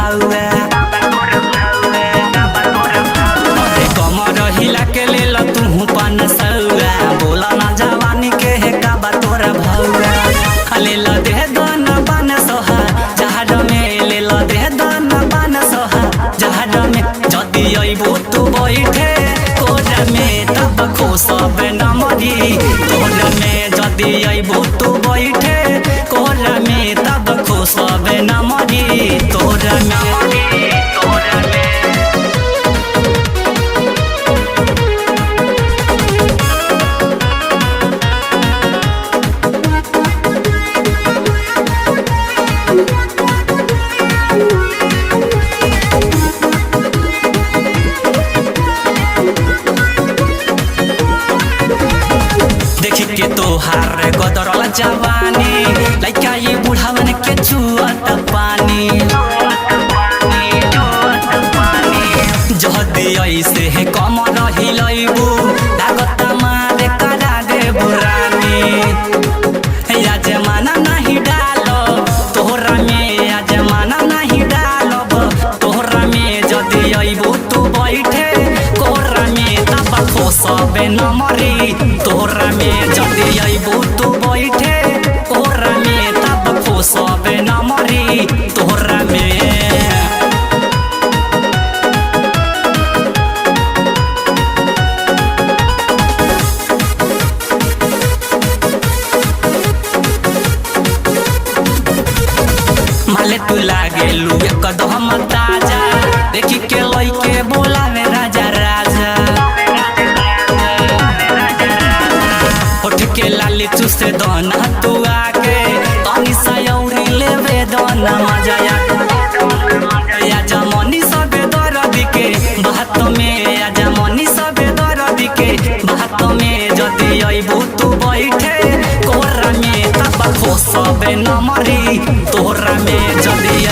भाउआ कमर हिला के ले ल तू पान सौआ बोला ना जवानी के है का बा तोरा भाउआ ले ल दे दन पान सोहा जहाज में ले ल दे दन पान सोहा जहाज में जदी अइबो तू बैठे कोरा में तब खुशब न मरी तोरा में जदी अइबो तू बैठे कोरा में तब खुशब न मरी तोरा में देखी के तोहार गदरल जवानी लइका ये बुढ़ावन के छुअत पानी जहदी ऐसे है कमर हिलैबू लागत मारे करा दे बुरानी या जमाना नहीं डालो तोहरा में या जमाना नहीं डालब तोहरा में जदी अइबू तू बैठे कोरा में तब खुशबे न मरी तोहरा में जदी अइबू तू बैठे कोरा में तब खुशबे न मरी तोहरा में माले तू लागे लू एकदम ताजा देखी के लइके बोलावे राजा राजा उठ के लाली चूसे दोना तू आके तनी सयौरी लेवे दोना मजा या जमनी सबे दर्द के बात में या जमनी सबे दर्द के बात में जदी अइबू तू बैठे कोरा में तब खुशबे न मरी तोहरा में जदी